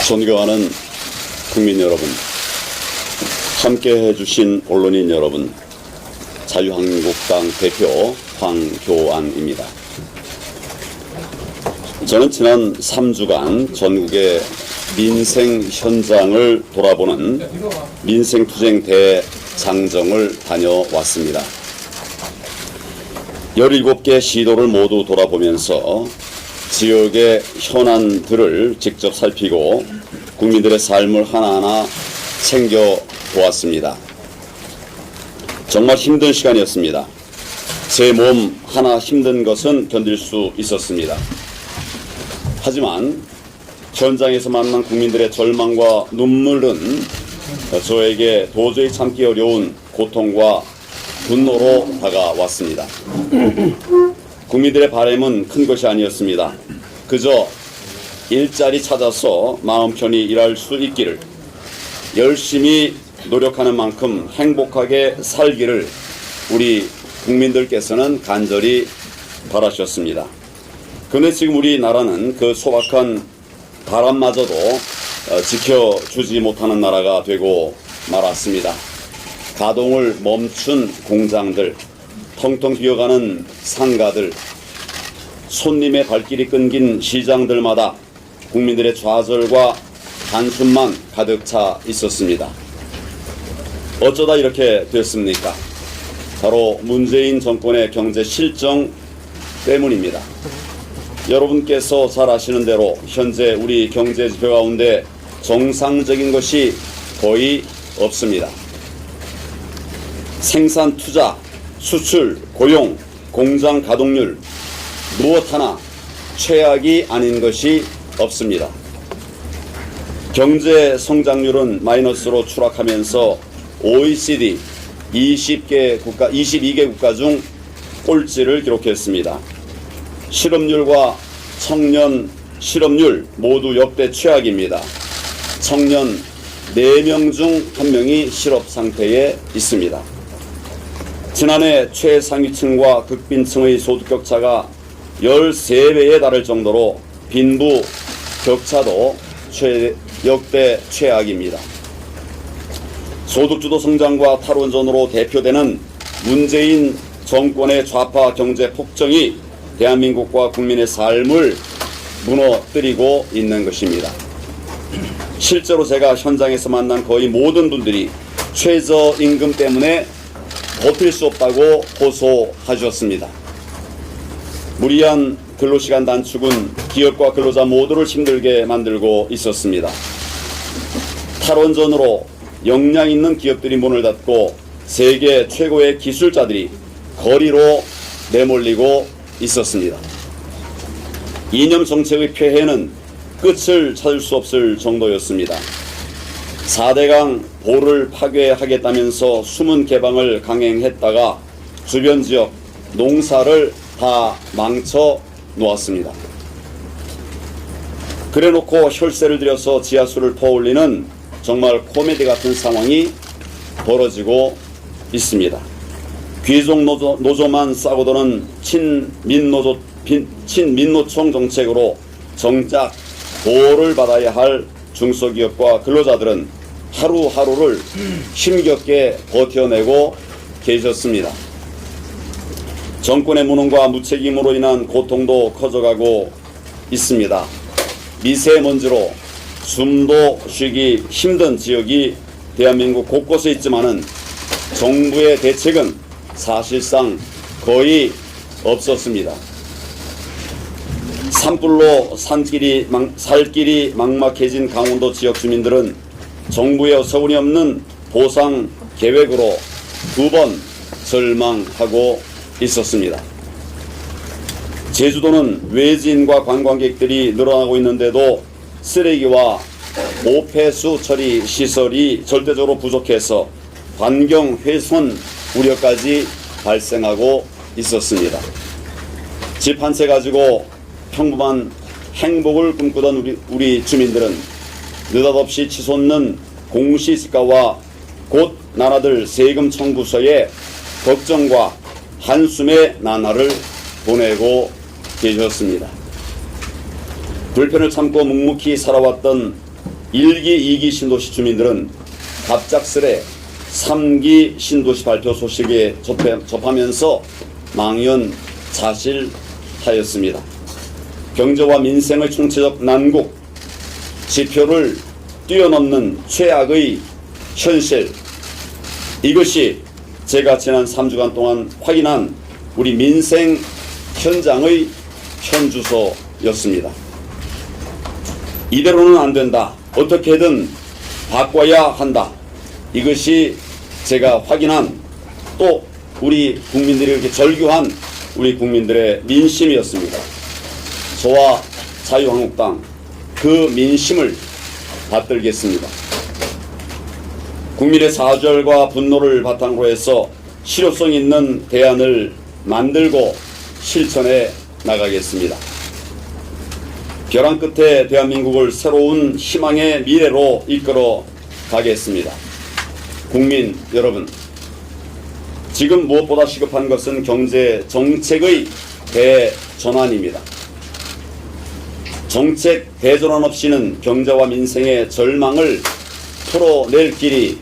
존경하는 국민 여러분, 함께 해주신 언론인 여러분, 자유한국당 대표 황교안입니다. 저는 지난 3주간 전국의 민생 현장을 돌아보는 민생투쟁 대장정을 다녀왔습니다. 17개 시도를 모두 돌아보면서 지역의 현안들을 직접 살피고 국민들의 삶을 하나하나 챙겨보았습니다. 정말 힘든 시간이었습니다. 제 몸 하나 힘든 것은 견딜 수 있었습니다. 하지만 현장에서 만난 국민들의 절망과 눈물은 저에게 도저히 참기 어려운 고통과 분노로 다가왔습니다. 국민들의 바람은 큰 것이 아니었습니다. 그저 일자리 찾아서 마음 편히 일할 수 있기를, 열심히 노력하는 만큼 행복하게 살기를 우리 국민들께서는 간절히 바라셨습니다. 그런데 지금 우리나라는 그 소박한 바람마저도 지켜주지 못하는 나라가 되고 말았습니다. 가동을 멈춘 공장들, 텅텅 비어가는 상가들, 손님의 발길이 끊긴 시장들마다 국민들의 좌절과 단숨만 가득 차 있었습니다. 어쩌다 이렇게 됐습니까? 바로 문재인 정권의 경제 실정 때문입니다. 여러분께서 잘 아시는 대로 현재 우리 경제 지표 가운데 정상적인 것이 거의 없습니다. 생산, 투자, 수출, 고용, 공장 가동률 무엇 하나 최악이 아닌 것이 없습니다. 경제 성장률은 마이너스로 추락하면서 OECD 22개 국가 중 꼴찌를 기록했습니다. 실업률과 청년 실업률 모두 역대 최악입니다. 청년 4명 중 1명이 실업 상태에 있습니다. 지난해 최상위층과 극빈층의 소득 격차가 13배에 달할 정도로 빈부 격차도 역대 최악입니다. 소득주도 성장과 탈원전으로 대표되는 문재인 정권의 좌파 경제 폭정이 대한민국과 국민의 삶을 무너뜨리고 있는 것입니다. 실제로 제가 현장에서 만난 거의 모든 분들이 최저임금 때문에 버틸 수 없다고 호소하셨습니다. 무리한 근로시간 단축은 기업과 근로자 모두를 힘들게 만들고 있었습니다. 탈원전으로 역량 있는 기업들이 문을 닫고 세계 최고의 기술자들이 거리로 내몰리고 있었습니다. 이념 정책의 폐해는 끝을 찾을 수 없을 정도였습니다. 4대강 보를 파괴하겠다면서 숨은 개방을 강행했다가 주변 지역 농사를 다 망쳐 놓았습니다. 그래놓고 혈세를 들여서 지하수를 퍼올리는 정말 코미디 같은 상황이 벌어지고 있습니다. 귀족 노조만 싸고 도는 친민노총 정책으로 정작 보호를 받아야 할 중소기업과 근로자들은 하루하루를 힘겹게 버텨내고 계셨습니다. 정권의 무능과 무책임으로 인한 고통도 커져가고 있습니다. 미세먼지로 숨도 쉬기 힘든 지역이 대한민국 곳곳에 있지만은 정부의 대책은 사실상 거의 없었습니다. 산불로 살길이 막막해진 강원도 지역 주민들은 정부의 어처구니 없는 보상 계획으로 2번 절망하고 있었습니다. 제주도는 외지인과 관광객들이 늘어나고 있는데도 쓰레기와 오폐수 처리 시설이 절대적으로 부족해서 환경 훼손 우려까지 발생하고 있었습니다. 집 한 채 가지고 평범한 행복을 꿈꾸던 우리 주민들은 느닷없이 치솟는 공시지가와 곧 나라들 세금 청구서에 걱정과 한숨의 나날을 보내고 계셨습니다. 불편을 참고 묵묵히 살아왔던 1기, 2기 신도시 주민들은 갑작스레 3기 신도시 발표 소식에 접하면서 망연자실하였습니다. 경제와 민생의 총체적 난국, 지표를 뛰어넘는 최악의 현실, 이것이 제가 지난 3주간 동안 확인한 우리 민생 현장의 현주소였습니다. 이대로는 안 된다. 어떻게든 바꿔야 한다. 이것이 제가 확인한, 또 우리 국민들이 이렇게 절규한 우리 국민들의 민심이었습니다. 저와 자유한국당 그 민심을 받들겠습니다. 국민의 사절과 분노를 바탕으로 해서 실효성 있는 대안을 만들고 실천해 나가겠습니다. 벼랑 끝에 대한민국을 새로운 희망의 미래로 이끌어 가겠습니다. 국민 여러분, 지금 무엇보다 시급한 것은 경제 정책의 대전환입니다. 정책 대전환 없이는 경제와 민생의 절망을 풀어낼 길이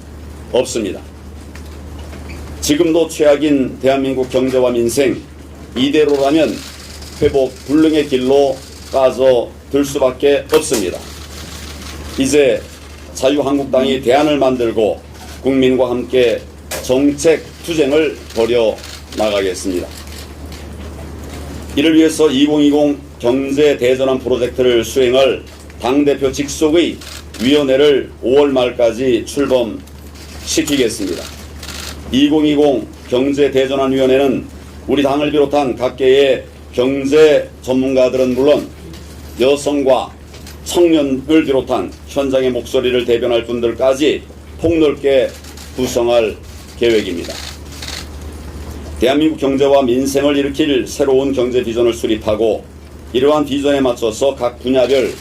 없습니다. 지금도 최악인 대한민국 경제와 민생, 이대로라면 회복 불능의 길로 빠져들 수밖에 없습니다. 이제 자유한국당이 대안을 만들고 국민과 함께 정책 투쟁을 벌여 나가겠습니다. 이를 위해서 2020 경제 대전환 프로젝트를 수행할 당대표 직속의 위원회를 5월 말까지 출범시키겠습니다. 2020 경제 대전환 위원회는 우리 당을 비롯한 각계의 경제 전문가들은 물론 여성과 청년을 비롯한 현장의 목소리를 대변할 분들까지 폭넓게 구성할 계획입니다. 대한민국 경제와 민생을 일으킬 새로운 경제 비전을 수립하고 이러한 비전에 맞춰서 각 분야별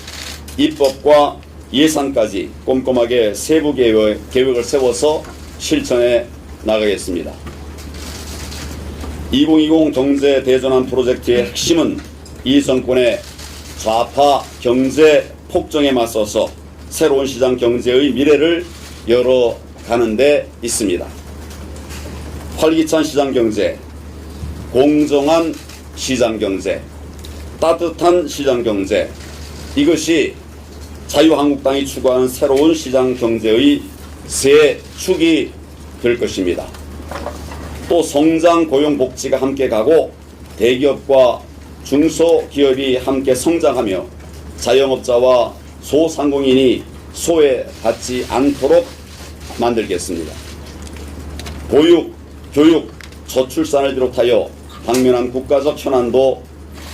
입법과 예산까지 꼼꼼하게 세부 계획을 세워서 실천해 나가겠습니다. 2020 경제 대전환 프로젝트의 핵심은 이 정권의 좌파 경제 폭정에 맞서서 새로운 시장 경제의 미래를 열어가는 데 있습니다. 활기찬 시장 경제, 공정한 시장 경제, 따뜻한 시장 경제, 이것이 자유한국당이 추구하는 새로운 시장 경제의 세 축이 될 것입니다. 또 성장, 고용, 복지가 함께 가고 대기업과 중소기업이 함께 성장하며 자영업자와 소상공인이 소외받지 않도록 만들겠습니다. 보육, 교육, 저출산을 비롯하여 당면한 국가적 현안도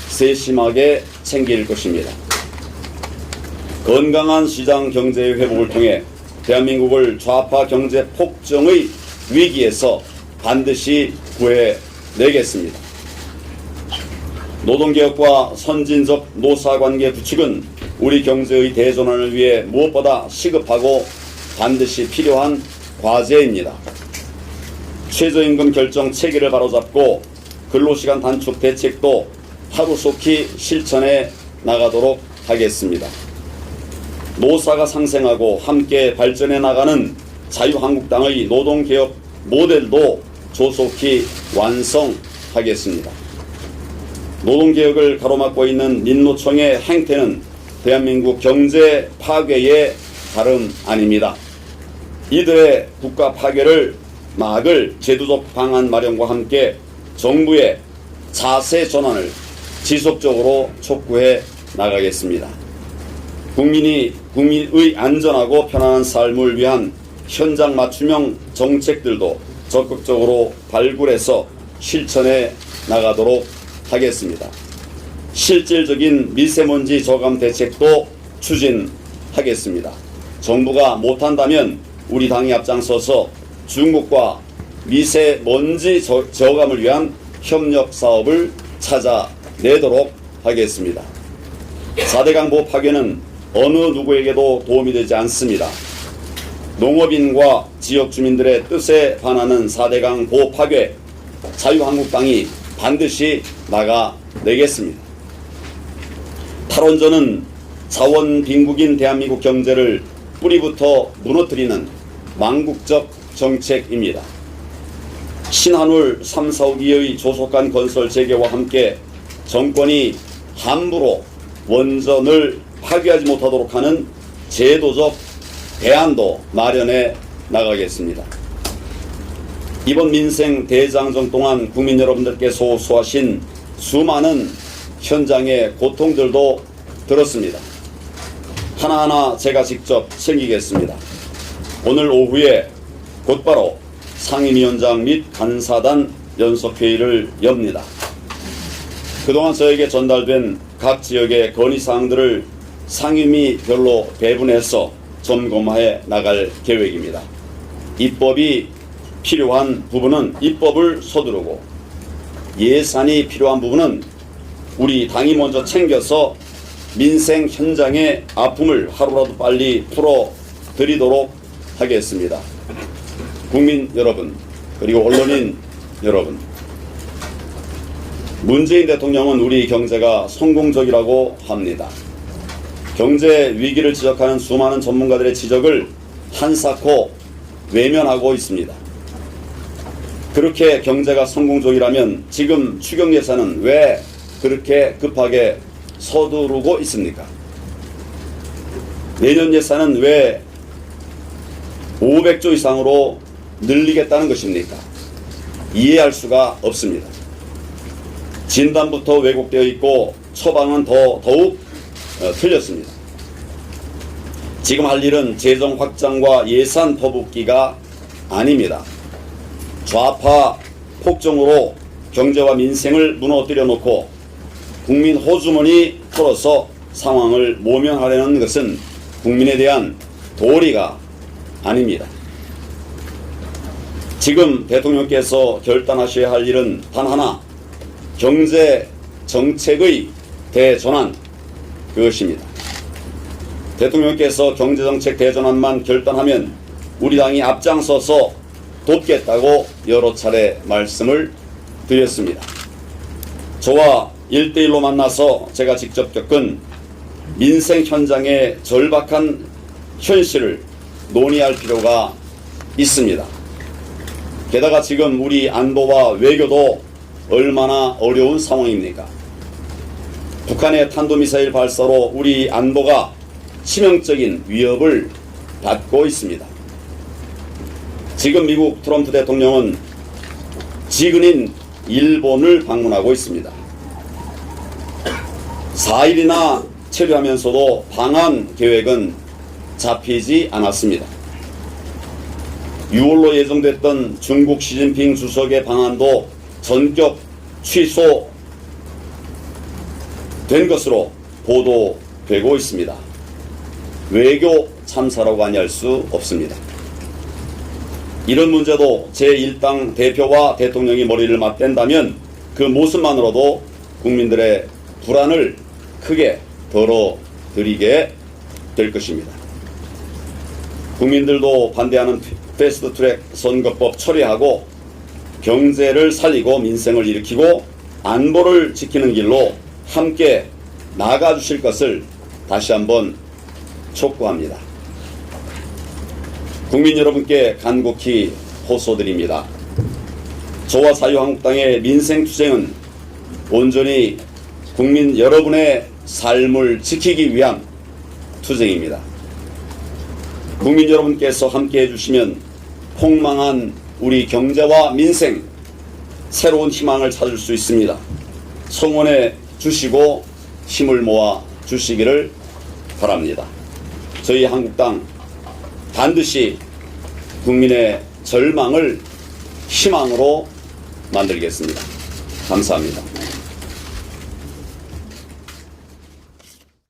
세심하게 챙길 것입니다. 건강한 시장 경제의 회복을 통해 대한민국을 좌파 경제 폭정의 위기에서 반드시 구해내겠습니다. 노동개혁과 선진적 노사관계 구축은 우리 경제의 대전환을 위해 무엇보다 시급하고 반드시 필요한 과제입니다. 최저임금 결정 체계를 바로잡고 근로시간 단축 대책도 하루속히 실천해 나가도록 하겠습니다. 노사가 상생하고 함께 발전해 나가는 자유한국당의 노동개혁 모델도 조속히 완성하겠습니다. 노동개혁을 가로막고 있는 민노총의 행태는 대한민국 경제 파괴의 다름 아닙니다. 이들의 국가 파괴를 막을 제도적 방안 마련과 함께 정부의 자세 전환을 지속적으로 촉구해 나가겠습니다. 국민의 안전하고 편안한 삶을 위한 현장 맞춤형 정책들도 적극적으로 발굴해서 실천해 나가도록 하겠습니다. 실질적인 미세먼지 저감 대책도 추진하겠습니다. 정부가 못한다면 우리 당이 앞장서서 중국과 미세먼지 저감을 위한 협력 사업을 찾아내도록 하겠습니다. 4대강 보호 파괴는 어느 누구에게도 도움이 되지 않습니다. 농업인과 지역 주민들의 뜻에 반하는 4대강 보호 파괴, 자유한국당이 반드시 막아내겠습니다. 탈원전은 자원 빈국인 대한민국 경제를 뿌리부터 무너뜨리는 망국적 정책입니다. 신한울 3, 4호기의 조속한 건설 재개와 함께 정권이 함부로 원전을 파괴하지 못하도록 하는 제도적 대안도 마련해 나가겠습니다. 이번 민생 대장정 동안 국민 여러분들께서 호소하신 수많은 현장의 고통들도 들었습니다. 하나하나 제가 직접 챙기겠습니다. 오늘 오후에 곧바로 상임위원장 및 간사단 연석회의를 엽니다. 그동안 저에게 전달된 각 지역의 건의사항들을 상임위별로 배분해서 점검해 나갈 계획입니다. 입법이 필요한 부분은 입법을 서두르고 예산이 필요한 부분은 우리 당이 먼저 챙겨서 민생 현장의 아픔을 하루라도 빨리 풀어드리도록 하겠습니다. 국민 여러분, 그리고 언론인 여러분, 문재인 대통령은 우리 경제가 성공적이라고 합니다. 경제 위기를 지적하는 수많은 전문가들의 지적을 한사코 외면하고 있습니다. 그렇게 경제가 성공적이라면 지금 추경 예산은 왜 그렇게 급하게 서두르고 있습니까? 내년 예산은 왜 500조 이상으로 늘리겠다는 것입니까? 이해할 수가 없습니다. 진단부터 왜곡되어 있고 처방은 더욱 틀렸습니다. 지금 할 일은 재정 확장과 예산 퍼붓기가 아닙니다. 좌파 폭정으로 경제와 민생을 무너뜨려 놓고 국민 호주머니 털어서 상황을 모면하려는 것은 국민에 대한 도리가 아닙니다. 지금 대통령께서 결단하셔야 할 일은 단 하나, 경제 정책의 대전환, 그것입니다. 대통령께서 경제정책 대전환만 결단하면 우리 당이 앞장서서 돕겠다고 여러 차례 말씀을 드렸습니다. 저와 1대1로 만나서 제가 직접 겪은 민생 현장의 절박한 현실을 논의할 필요가 있습니다. 게다가 지금 우리 안보와 외교도 얼마나 어려운 상황입니까? 북한의 탄도미사일 발사로 우리 안보가 치명적인 위협을 받고 있습니다. 지금 미국 트럼프 대통령은 지근인 일본을 방문하고 있습니다. 4일이나 체류하면서도 방한 계획은 잡히지 않았습니다. 6월로 예정됐던 중국 시진핑 주석의 방한도 전격 취소된 것으로 보도되고 있습니다. 외교 참사라고 아니할 수 없습니다. 이런 문제도 제1당 대표와 대통령이 머리를 맞댄다면 그 모습만으로도 국민들의 불안을 크게 덜어드리게 될 것입니다. 국민들도 반대하는 패스트트랙 선거법 처리하고 경제를 살리고 민생을 일으키고 안보를 지키는 길로 함께 나가주실 것을 다시 한번 촉구합니다. 국민 여러분께 간곡히 호소드립니다. 저와 자유한국당의 민생투쟁은 온전히 국민 여러분의 삶을 지키기 위한 투쟁입니다. 국민 여러분께서 함께 해주시면 폭망한 우리 경제와 민생, 새로운 희망을 찾을 수 있습니다. 성원해 주시고 힘을 모아 주시기를 바랍니다. 저희 한국당 반드시 국민의 절망을 희망으로 만들겠습니다. 감사합니다.